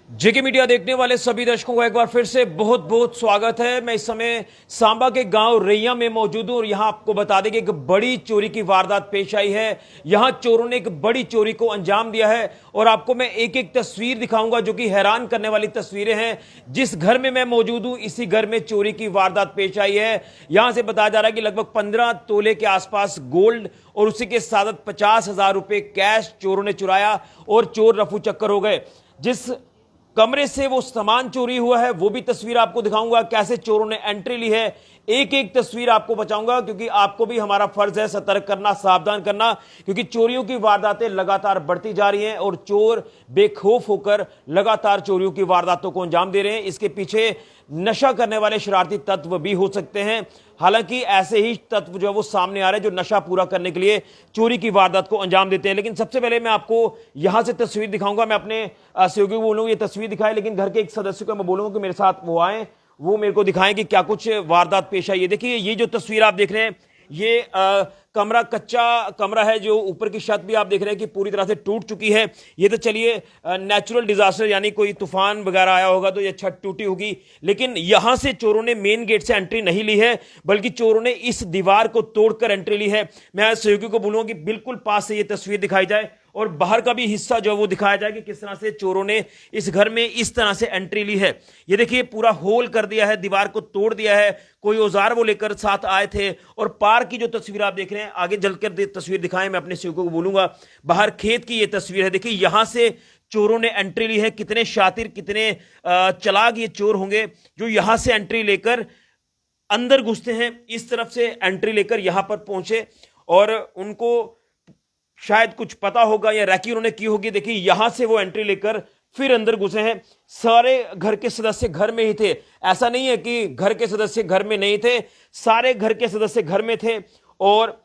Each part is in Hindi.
जेके मीडिया देखने वाले सभी दर्शकों को एक बार फिर से बहुत बहुत स्वागत है। मैं इस समय सांबा के गांव रैया में मौजूद हूं और यहां आपको बता दें कि एक बड़ी चोरी की वारदात पेश आई है। यहां चोरों ने एक बड़ी चोरी को अंजाम दिया है और आपको मैं एक एक तस्वीर दिखाऊंगा जो कि हैरान करने वाली तस्वीरें हैं। जिस घर में मैं मौजूद हूं इसी घर में चोरी की वारदात पेश आई है। यहां से बताया जा रहा है कि लगभग 15 तोले के आसपास गोल्ड और उसी के साथ 50,000 रुपए कैश चोरों ने चुराया और चोर रफू चक्कर हो गए। जिस कमरे से वो सामान चोरी हुआ है वो भी तस्वीर आपको दिखाऊंगा, कैसे चोरों ने एंट्री ली है। एक एक तस्वीर आपको बचाऊंगा क्योंकि आपको भी हमारा फर्ज है सतर्क करना, सावधान करना, क्योंकि चोरियों की वारदातें लगातार बढ़ती जा रही हैं और चोर बेखौफ होकर लगातार चोरियों की वारदातों को अंजाम दे रहे हैं। इसके पीछे नशा करने वाले शरारती तत्व भी हो सकते हैं। हालांकि ऐसे ही तत्व जो है वो सामने आ रहे हैं जो नशा पूरा करने के लिए चोरी की वारदात को अंजाम देते हैं। लेकिन सबसे पहले मैं आपको यहां से तस्वीर दिखाऊंगा। मैं अपने सहयोगी को बोलूंगा ये तस्वीर दिखाए, लेकिन घर के एक सदस्य को मैं बोलूंगा कि मेरे साथ वो आए, वो मेरे को दिखाएं कि क्या कुछ वारदात पेश आई है। देखिए ये जो तस्वीर आप देख रहे हैं ये कमरा कच्चा कमरा है। जो ऊपर की छत भी आप देख रहे हैं कि पूरी तरह से टूट चुकी है। ये तो चलिए नेचुरल डिजास्टर यानी कोई तूफान वगैरह आया होगा तो ये छत टूटी होगी, लेकिन यहां से चोरों ने मेन गेट से एंट्री नहीं ली है बल्कि चोरों ने इस दीवार को तोड़कर एंट्री ली है। मैं सहयोगी को बोलूंगा कि बिल्कुल पास से ये तस्वीर दिखाई जाए और बाहर का भी हिस्सा जो वो दिखाया जाए कि किस तरह से चोरों ने इस घर में इस तरह से एंट्री ली है। ये देखिए पूरा होल कर दिया है, दीवार को तोड़ दिया है। कोई औजार वो लेकर साथ आए थे। और पार की जो तस्वीर आप देख रहे हैं, आगे जलकर तस्वीर दिखाएं, मैं अपने सेवकों को बोलूंगा। बाहर खेत की ये तस्वीर है। देखिए यहां से चोरों ने एंट्री ली है। कितने शातिर, कितने चालाक ये चोर होंगे जो यहां से एंट्री लेकर अंदर घुसते हैं, इस तरफ से एंट्री लेकर यहां पर पहुंचे और उनको शायद कुछ पता होगा या रैकी उन्होंने की होगी। देखिए यहां से वो एंट्री लेकर फिर अंदर घुसे हैं। सारे घर के सदस्य घर में ही थे। ऐसा नहीं है कि घर के सदस्य घर में नहीं थे, सारे घर के सदस्य घर में थे और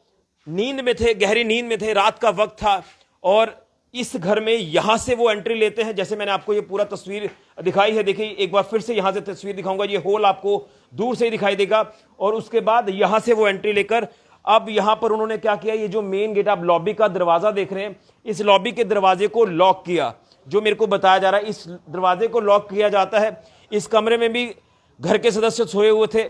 नींद में थे, गहरी नींद में थे। रात का वक्त था और इस घर में यहां से वो एंट्री लेते हैं। जैसे मैंने आपको ये पूरा तस्वीर दिखाई है, देखिए एक बार फिर से यहां से तस्वीर दिखाऊंगा। ये होल आपको दूर से ही दिखाई देगा और उसके बाद यहां से वो एंट्री लेकर अब यहां पर उन्होंने क्या किया, ये जो मेन गेट आप लॉबी का दरवाजा देख रहे हैं, इस लॉबी के दरवाजे को लॉक किया। जो मेरे को बताया जा रहा है इस दरवाजे को लॉक किया जाता है। इस कमरे में भी घर के सदस्य सोए हुए थे,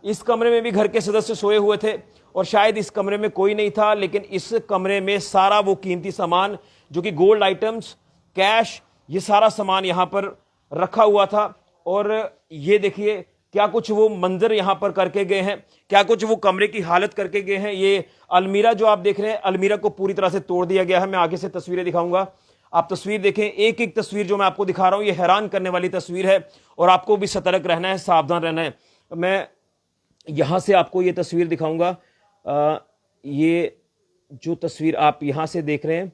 इस कमरे में भी घर के सदस्य सोए हुए थे और शायद इस कमरे में कोई नहीं था, लेकिन इस कमरे में सारा वो कीमती सामान जो कि गोल्ड आइटम्स, कैश, ये सारा सामान यहां पर रखा हुआ था। और ये देखिए क्या कुछ वो मंजर यहां पर करके गए हैं, क्या कुछ वो कमरे की हालत करके गए हैं। ये अलमीरा जो आप देख रहे हैं, अलमीरा को पूरी तरह से तोड़ दिया गया है। मैं आगे से तस्वीरें दिखाऊंगा, आप तस्वीर देखें। एक एक तस्वीर जो मैं आपको दिखा रहा हूं ये हैरान करने वाली तस्वीर है और आपको भी सतर्क रहना है, सावधान रहना है। मैं यहां से आपको ये तस्वीर दिखाऊंगा। ये जो तस्वीर आप यहां से देख रहे हैं,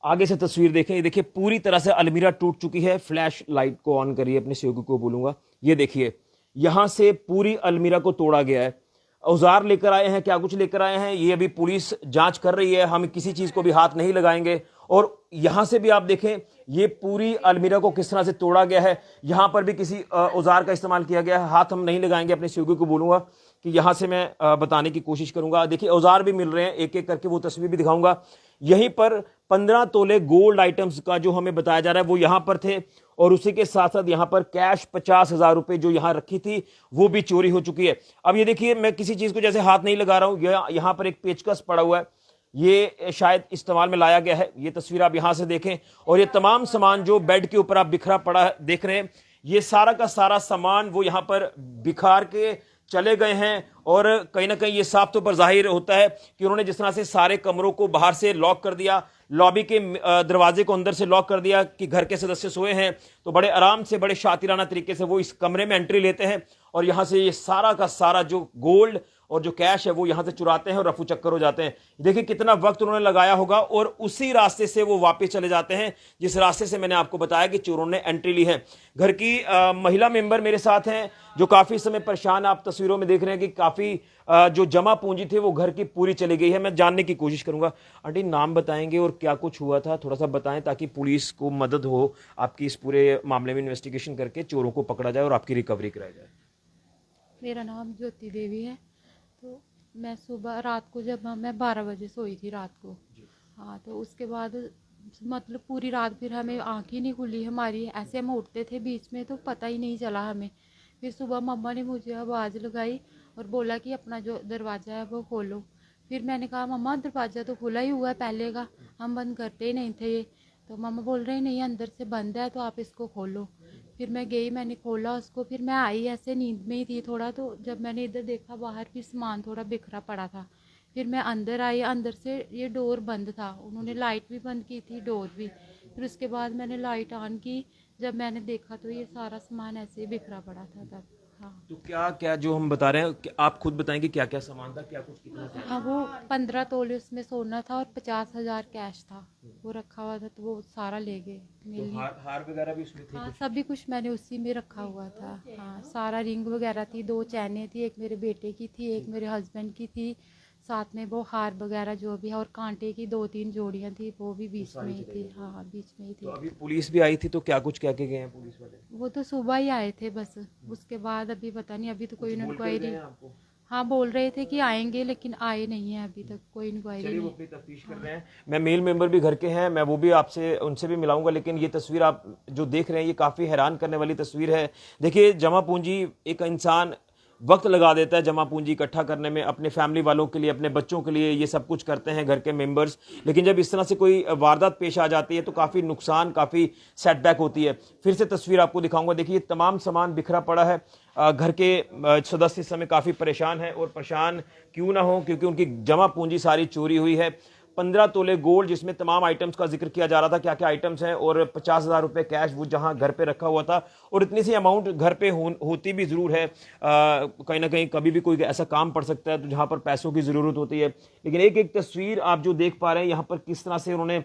आगे से तस्वीर देखें। ये देखिए पूरी तरह से अलमीरा टूट चुकी है। फ्लैश लाइट को ऑन करिए, अपने सहयोगी को बोलूंगा। ये देखिए यहां से पूरी अलमीरा को तोड़ा गया है। औजार लेकर आए हैं, क्या कुछ लेकर आए हैं ये अभी पुलिस जांच कर रही है। हम किसी चीज को भी हाथ नहीं लगाएंगे। और यहां से भी आप देखें ये पूरी अलमीरा को किस तरह से तोड़ा गया है। यहां पर भी किसी औजार का इस्तेमाल किया गया है। हाथ हम नहीं लगाएंगे, अपने सहयोगी को बोलूंगा कि यहां से मैं बताने की कोशिश करूंगा। देखिए औजार भी मिल रहे हैं, एक एक करके वो तस्वीर भी दिखाऊंगा। यहीं पर 15 तोले गोल्ड आइटम्स का जो हमें बताया जा रहा है वो यहां पर थे और उसी के साथ साथ यहां पर कैश 50,000 रुपए जो यहां रखी थी वो भी चोरी हो चुकी है। अब ये देखिए मैं किसी चीज को जैसे हाथ नहीं लगा रहा हूं, यहां पर एक पेचकस पड़ा हुआ है, ये शायद इस्तेमाल में लाया गया है। ये तस्वीर आप यहां से देखें और ये तमाम सामान जो बेड के ऊपर आप बिखरा पड़ा देख रहे हैं, ये सारा का सारा सामान वो यहां पर बिखार के चले गए हैं। और कहीं ना कहीं ये साफ तौर पर जाहिर होता है कि उन्होंने जिस तरह से सारे कमरों को बाहर से लॉक कर दिया, लॉबी के दरवाजे को अंदर से लॉक कर दिया कि घर के सदस्य सोए हैं तो बड़े आराम से, बड़े शातिराना तरीके से वो इस कमरे में एंट्री लेते हैं और यहां से ये सारा का सारा जो गोल्ड और जो कैश है वो यहां से चुराते हैं और रफू चक्कर हो जाते हैं। देखिए कितना वक्त उन्होंने लगाया होगा और उसी रास्ते से वो वापस चले जाते हैं जिस रास्ते से मैंने आपको बताया कि चोरों ने एंट्री ली है। घर की महिला मेंबर मेरे साथ हैं जो काफी समय परेशान, आप तस्वीरों में देख रहे हैं कि काफी जो जमा पूंजी थी वो घर की पूरी चली गई है। मैं जानने की कोशिश करूंगा। आंटी नाम बताएंगे और क्या कुछ हुआ था थोड़ा सा बताएं ताकि पुलिस को मदद हो आपकी इस पूरे मामले में इन्वेस्टिगेशन करके चोरों को पकड़ा जाए और आपकी रिकवरी कराई जाए। मेरा नाम ज्योति देवी है। तो मैं सुबह रात को जब मैं 12 बजे सोई थी रात को। हाँ, तो उसके बाद मतलब पूरी रात फिर हमें आँख ही नहीं खुली हमारी, ऐसे हम उठते थे बीच में तो पता ही नहीं चला हमें। फिर सुबह मम्मा ने मुझे आवाज़ लगाई और बोला कि अपना जो दरवाज़ा है वो खोलो। फिर मैंने कहा मम्मा दरवाज़ा तो खुला ही हुआ है पहले का, हम बंद करते ही नहीं थे ये। तो मम्मा बोल रहे नहीं अंदर से बंद है तो आप इसको खोलो। फिर मैं गई, मैंने खोला उसको, फिर मैं आई ऐसे नींद में ही थी थोड़ा, तो जब मैंने इधर देखा बाहर भी सामान थोड़ा बिखरा पड़ा था। फिर मैं अंदर आई, अंदर से ये डोर बंद था, उन्होंने लाइट भी बंद की थी डोर भी। फिर उसके बाद मैंने लाइट ऑन की, जब मैंने देखा तो ये सारा सामान ऐसे ही बिखरा पड़ा था तब। हाँ तो क्या क्या जो हम बता रहे हैं आप खुद बताएंगे क्या क्या सामान था, क्या कुछ कितना था? हाँ, वो 15 तोले उसमें सोना था और 50,000 कैश था, वो रखा हुआ था, तो वो सारा ले गए तो मेरे लिए। हार वगैरह भी उसमें थे हाँ कुछ? सभी कुछ मैंने उसी में रखा हुआ था। हाँ सारा रिंग वगैरह थी, 2 चैनें थी, एक मेरे बेटे की थी, एक मेरे हस्बैंड की थी, साथ में वो हार वगैरह जो भी है, और कांटे की 2-3 जोड़ियाँ थी, वो भी बीच में ही थी। हाँ बीच में ही तो थी। अभी पुलिस भी आई थी तो क्या कुछ कह के गए हैं पुलिस वाले? वो तो सुबह ही आए थे बस, उसके बाद अभी पता नहीं, अभी तो कोई बोल कर इंक्वायरी। गए हैं आपको? हाँ बोल रहे थे कि आएंगे लेकिन आए नहीं है अभी तक, कोई इंक्वायरी चलिए वो नहीं। अपनी तफ्तीश कर रहे हैं। मैं मेल मेंबर भी घर के हैं, मैं वो भी आपसे उनसे भी मिलाऊंगा, लेकिन ये तस्वीर आप जो देख रहे हैं ये काफी हैरान करने वाली तस्वीर है। देखिए जमा पूंजी, एक इंसान वक्त लगा देता है जमा पूंजी इकट्ठा करने में, अपने फैमिली वालों के लिए, अपने बच्चों के लिए, ये सब कुछ करते हैं घर के मेंबर्स, लेकिन जब इस तरह से कोई वारदात पेश आ जाती है तो काफ़ी नुकसान, काफ़ी सेटबैक होती है। फिर से तस्वीर आपको दिखाऊंगा। देखिए तमाम सामान बिखरा पड़ा है। घर के सदस्य इस समय काफ़ी परेशान हैं, और परेशान क्यों ना हो क्योंकि उनकी जमा पूंजी सारी चोरी हुई है। 15 तोले गोल्ड जिसमें तमाम आइटम्स का जिक्र किया जा रहा था, क्या क्या आइटम्स हैं, और 50,000 रुपए कैश वो जहां घर पे रखा हुआ था। और इतनी सी अमाउंट घर पे होती भी जरूर है, कहीं ना कहीं कभी भी कोई ऐसा काम पड़ सकता है तो जहां पर पैसों की जरूरत होती है। लेकिन एक एक तस्वीर आप जो देख पा रहे हैं यहाँ पर किस तरह से उन्होंने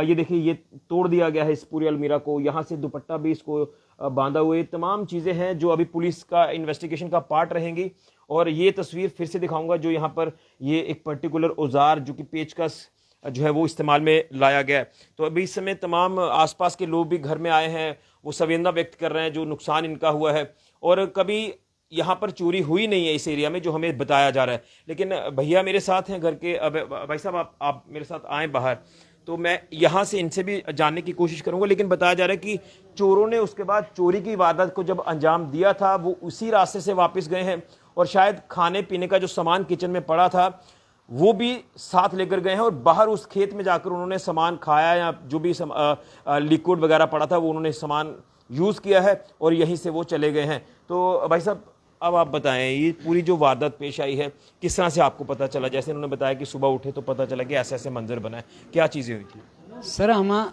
ये देखिए ये तोड़ दिया गया है इस पूरी अलमीरा को, यहाँ से दुपट्टा भी इसको बांधा हुआ है। तमाम चीजें हैं जो अभी पुलिस का इन्वेस्टिगेशन का पार्ट रहेंगी। और ये तस्वीर फिर से दिखाऊंगा जो यहाँ पर ये एक पर्टिकुलर औजार जो कि पेचकस जो है वो इस्तेमाल में लाया गया है। तो अभी इस समय तमाम आसपास के लोग भी घर में आए हैं, वो संवेदना व्यक्त कर रहे हैं जो नुकसान इनका हुआ है। और कभी यहाँ पर चोरी हुई नहीं है इस एरिया में जो हमें बताया जा रहा है। लेकिन भैया मेरे साथ हैं घर के। अब भाई साहब आप मेरे साथ आए बाहर, तो मैं यहाँ से इनसे भी जानने की कोशिश करूंगा। लेकिन बताया जा रहा है कि चोरों ने उसके बाद चोरी की वारदात को जब अंजाम दिया था वो उसी रास्ते से वापस गए हैं, और शायद खाने पीने का जो सामान किचन में पड़ा था वो भी साथ लेकर गए हैं, और बाहर उस खेत में जाकर उन्होंने सामान खाया या जो भी लिक्विड वगैरह पड़ा था वो उन्होंने सामान यूज़ किया है, और यहीं से वो चले गए हैं। तो भाई साहब अब आप बताएं ये पूरी जो वारदात पेश आई है किस तरह से आपको पता चला? जैसे उन्होंने बताया कि सुबह उठे तो पता चला कि ऐसे ऐसे मंजर बना है, क्या चीज़ें हुई थी? सर हम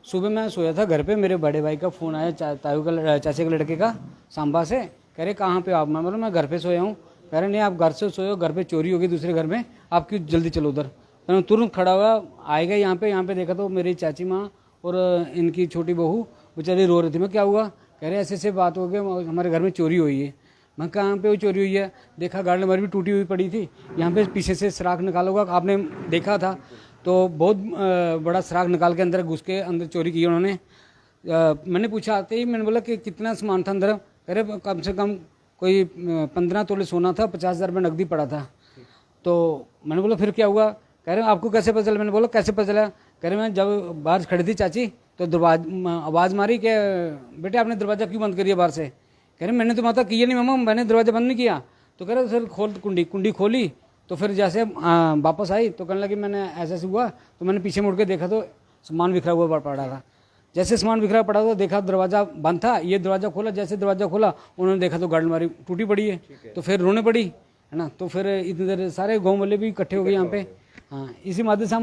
सुबह मैं सोया था घर पे, मेरे बड़े भाई का फ़ोन आया, चाचे के लड़के का, सांबा से। कह रहे कहाँ पे आप? मैं बोला मैं घर पे सोया हूँ। कह रहे नहीं आप घर से सोए हो, घर पे चोरी होगी दूसरे घर में, आप क्यों जल्दी चलो उधर। मैं तुरंत खड़ा हुआ, आएगा यहाँ पे देखा तो मेरी चाची माँ और इनकी छोटी बहू बेचारी रो रही थी। मैं क्या हुआ? कह रहे ऐसे ऐसे बात हो गई, हमारे घर में चोरी हुई है। मैं कहाँ पे वो चोरी हुई है? देखा गाड़ी हमारी भी टूटी हुई पड़ी थी, यहाँ पे पीछे से सुराख निकाला होगा, आपने देखा था तो बहुत बड़ा सुराख निकाल के अंदर घुस के अंदर चोरी की उन्होंने। मैंने पूछा आते ही, मैंने बोला कि कितना सामान था अंदर? कह रहे कम से कम कोई 15 तोले सोना था, 50,000 रुपये नकदी पड़ा था। तो मैंने बोला फिर क्या हुआ? कह रहे आपको कैसे पता चला? मैंने बोला कैसे पता चला? कह रहे मैं जब बाहर खड़ी थी चाची तो आवाज़ मारी कि बेटे आपने दरवाज़ा क्यों बंद करिए बाहर से। कह रहे मैंने तो माता किया नहीं मम्मा, मैंने दरवाज़ा बंद नहीं किया। तो कह रहे सर खोल कुंडी खोली, तो फिर जैसे वापस आई तो कहने लगी मैंने ऐसे ऐसे हुआ, तो मैंने पीछे मुड़ के देखा तो सामान बिखरा हुआ पड़ा था। जैसे सामान बिखरा पड़ा था देखा दरवाज़ा बंद था, ये दरवाज़ा खोला, जैसे दरवाज़ा खोला उन्होंने देखा तो गाड़ी हमारी टूटी पड़ी है, तो फिर रोने पड़ी है ना। तो फिर इतनी देर सारे गाँव वाले भी इकट्ठे हो गए यहाँ पे। हाँ इसी माध्यम से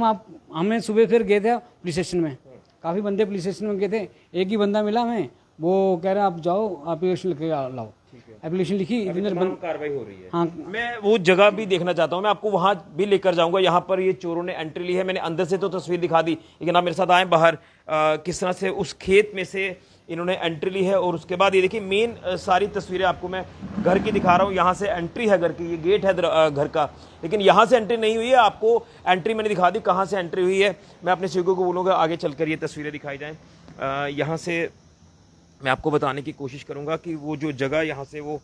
हमें सुबह फिर गए थे पुलिस स्टेशन में, काफ़ी बंदे पुलिस स्टेशन में गए थे। एक ही बंदा मिला हमें, वो कह रहे आप जाओ एप्लीकेशन लिख के लाओ। एप्लीकेशन लिखी, कार्रवाई हो रही है। हाँ मैं वो जगह भी देखना चाहता हूं, मैं आपको वहां भी लेकर जाऊंगा। यहाँ पर ये चोरों ने एंट्री ली है, मैंने अंदर से तो तस्वीर दिखा दी, लेकिन आप मेरे साथ आए बाहर किस तरह से उस खेत में से इन्होंने एंट्री ली है। और उसके बाद ये देखिए मेन सारी तस्वीरें आपको मैं घर की दिखा रहा हूँ। यहाँ से एंट्री है घर की, ये गेट है घर का, लेकिन यहाँ से एंट्री नहीं हुई है। आपको एंट्री मैंने दिखा दी कहाँ से एंट्री हुई है। मैं अपने शिवको को बोलूँगा आगे चलकर ये तस्वीरें दिखाई जाएँ। यहाँ से मैं आपको बताने की कोशिश करूँगा कि वो जो जगह यहाँ से वो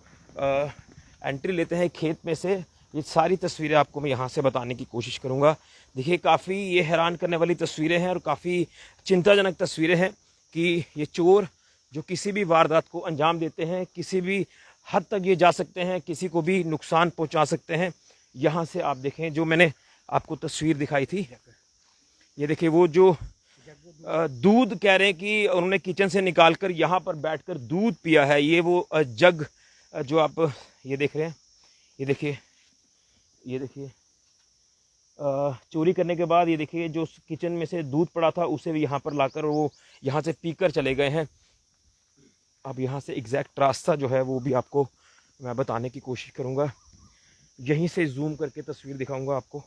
एंट्री लेते हैं खेत में से, ये सारी तस्वीरें आपको मैं यहाँ से बताने की कोशिश करूँगा। देखिए काफ़ी ये हैरान करने वाली तस्वीरें हैं और काफ़ी चिंताजनक तस्वीरें हैं कि ये चोर जो किसी भी वारदात को अंजाम देते हैं, किसी भी हद तक ये जा सकते हैं, किसी को भी नुकसान पहुँचा सकते हैं। यहाँ से आप देखें जो मैंने आपको तस्वीर दिखाई थी, ये देखिए वो जो दूध कह रहे हैं कि उन्होंने किचन से निकाल कर यहाँ पर बैठकर दूध पिया है, ये वो जग जो आप ये देख रहे हैं, ये देखिए चोरी करने के बाद ये देखिए जो किचन में से दूध पड़ा था उसे भी यहाँ पर लाकर वो यहाँ से पीकर चले गए हैं। अब यहाँ से एग्जैक्ट रास्ता जो है वो भी आपको मैं बताने की कोशिश करूँगा, यहीं से जूम करके तस्वीर दिखाऊंगा आपको।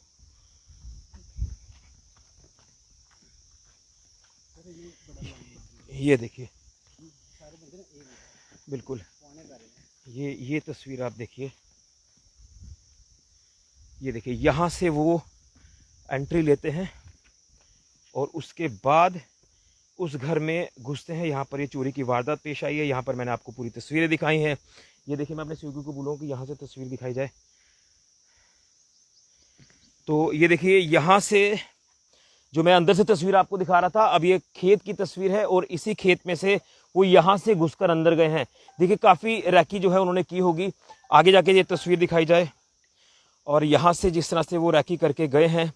ये देखिए बिल्कुल ये तस्वीर आप देखिए, ये देखिए यहाँ से वो एंट्री लेते हैं और उसके बाद उस घर में घुसते हैं। यहाँ पर ये चोरी की वारदात पेश आई है। यहाँ पर मैंने आपको पूरी तस्वीरें दिखाई हैं। ये देखिए मैं अपने स्वीगी को बोलूँ कि यहाँ से तस्वीर दिखाई जाए, तो ये देखिए यहाँ से जो मैं अंदर से तस्वीर आपको दिखा रहा था, अब ये खेत की तस्वीर है और इसी खेत में से वो यहाँ से घुसकर अंदर गए हैं। देखिए काफ़ी रैकी जो है उन्होंने की होगी। आगे जाके ये तस्वीर दिखाई जाए और यहाँ से जिस तरह से वो रैकी करके गए हैं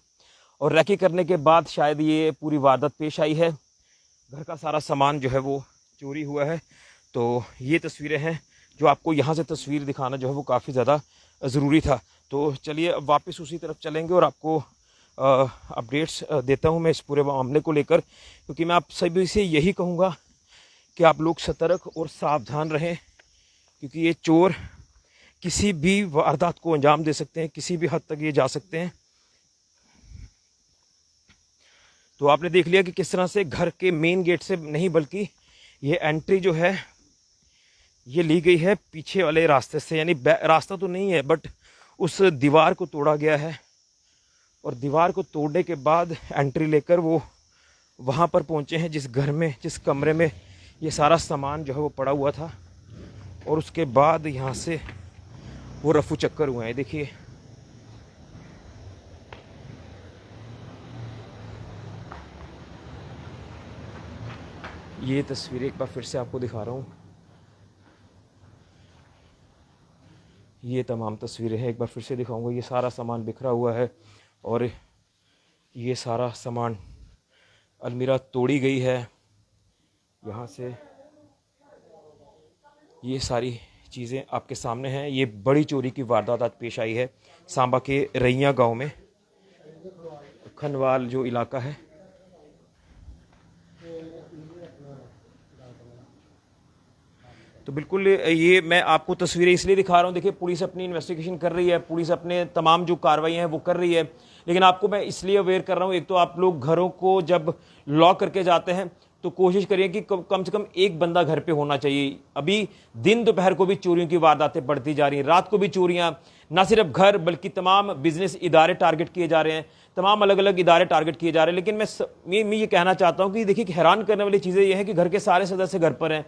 और रैकी करने के बाद शायद ये पूरी वारदात पेश आई है। घर का सारा सामान जो है वो चोरी हुआ है। तो ये तस्वीरें हैं जो आपको यहाँ से तस्वीर दिखाना जो है वो काफ़ी ज़्यादा ज़रूरी था। तो चलिए अब वापस उसी तरफ चलेंगे और आपको अपडेट्स देता हूँ मैं इस पूरे मामले को लेकर, क्योंकि मैं आप सभी से यही कहूँगा कि आप लोग सतर्क और सावधान रहें, क्योंकि ये चोर किसी भी वारदात को अंजाम दे सकते हैं, किसी भी हद तक ये जा सकते हैं। तो आपने देख लिया कि किस तरह से घर के मेन गेट से नहीं बल्कि ये एंट्री जो है ये ली गई है पीछे वाले रास्ते से, यानी रास्ता तो नहीं है बट उस दीवार को तोड़ा गया है और दीवार को तोड़ने के बाद एंट्री लेकर वो वहाँ पर पहुँचे हैं जिस घर में, जिस कमरे में ये सारा सामान जो है वो पड़ा हुआ था, और उसके बाद यहाँ से वो रफू चक्कर हुए हैं। देखिए ये तस्वीर एक बार फिर से आपको दिखा रहा हूँ, ये तमाम तस्वीरें हैं, एक बार फिर से दिखाऊंगा। ये सारा सामान बिखरा हुआ है और ये सारा सामान, अलमीरा तोड़ी गई है यहाँ से, ये सारी चीज़ें आपके सामने हैं। ये बड़ी चोरी की वारदात आज पेश आई है सांबा के रैया गांव में, खनवाल जो इलाका है। तो बिल्कुल ये मैं आपको तस्वीरें इसलिए दिखा रहा हूँ, देखिए पुलिस अपनी इन्वेस्टिगेशन कर रही है, पुलिस अपने तमाम जो कार्रवाई हैं वो कर रही है, लेकिन आपको मैं इसलिए अवेयर कर रहा हूँ, एक तो आप लोग घरों को जब लॉक करके जाते हैं तो कोशिश करिए कि कम से कम एक बंदा घर पे होना चाहिए। अभी दिन दोपहर को भी चोरियों की वारदातें बढ़ती जा रही हैं, रात को भी चोरियां, ना सिर्फ घर बल्कि तमाम बिजनेस इदारे टारगेट किए जा रहे हैं, तमाम अलग अलग इदारे टारगेट किए जा रहे हैं। लेकिन मैं ये कहना चाहता हूं कि देखिए हैरान करने वाली चीज़ें ये हैं कि घर के सारे सदस्य घर पर हैं,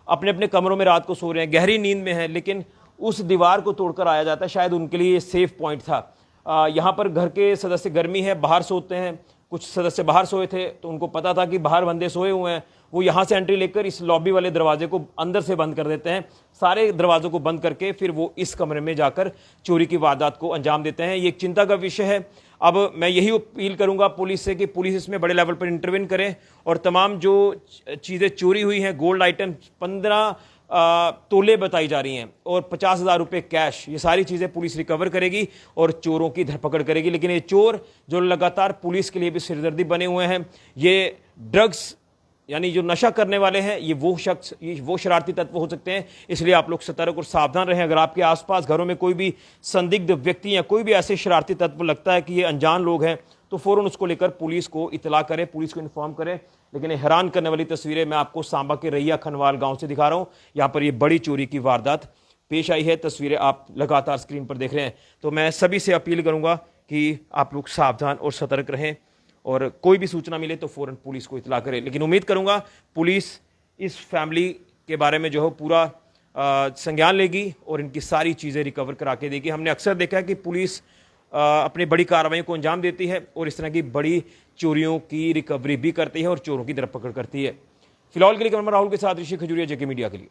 अपने अपने कमरों में रात को सो रहे हैं, गहरी नींद में हैं, लेकिन उस दीवार को तोड़कर आया जाता है। शायद उनके लिए ये सेफ पॉइंट था। यहाँ पर घर के सदस्य गर्मी है बाहर सोते हैं, कुछ सदस्य बाहर सोए थे तो उनको पता था कि बाहर बंदे सोए हुए हैं, वो यहाँ से एंट्री लेकर इस लॉबी वाले दरवाजे को अंदर से बंद कर देते हैं, सारे दरवाजों को बंद करके फिर वो इस कमरे में जाकर चोरी की वारदात को अंजाम देते हैं। ये एक चिंता का विषय है। अब मैं यही अपील करूंगा पुलिस से कि पुलिस इसमें बड़े लेवल पर इंटरवेन करे और तमाम जो चीज़ें चोरी हुई हैं, गोल्ड आइटम 15 तोले बताई जा रही हैं और 50,000 रुपये कैश, ये सारी चीज़ें पुलिस रिकवर करेगी और चोरों की धरपकड़ करेगी। लेकिन ये चोर जो लगातार पुलिस के लिए भी सिरदर्दी बने हुए हैं, ये ड्रग्स यानी जो नशा करने वाले हैं, ये वो शरारती तत्व हो सकते हैं। इसलिए आप लोग सतर्क और सावधान रहें। अगर आपके आसपास घरों में कोई भी संदिग्ध व्यक्ति या कोई भी ऐसे शरारती तत्व लगता है कि ये अनजान लोग हैं तो फ़ौरन उसको लेकर पुलिस को इतला करें, पुलिस को इन्फॉर्म करें। लेकिन हैरान करने वाली तस्वीरें मैं आपको सांबा के रैया खनवाल गांव से दिखा रहा हूं। यहां पर ये बड़ी चोरी की वारदात पेश आई है, तस्वीरें आप लगातार स्क्रीन पर देख रहे हैं। तो मैं सभी से अपील करूंगा कि आप लोग सावधान और सतर्क रहें और कोई भी सूचना मिले तो फ़ौरन पुलिस को इतला करें। लेकिन उम्मीद करूंगा पुलिस इस फैमिली के बारे में जो है पूरा संज्ञान लेगी और इनकी सारी चीज़ें रिकवर करा के देगी। हमने अक्सर देखा है कि पुलिस अपनी बड़ी कार्रवाइयों को अंजाम देती है और इस तरह की बड़ी चोरियों की रिकवरी भी करती है और चोरों की धरपकड़ करती है। फिलहाल के लिए कैमरा राहुल के साथ ऋषि खजूरिया, जेके मीडिया के लिए।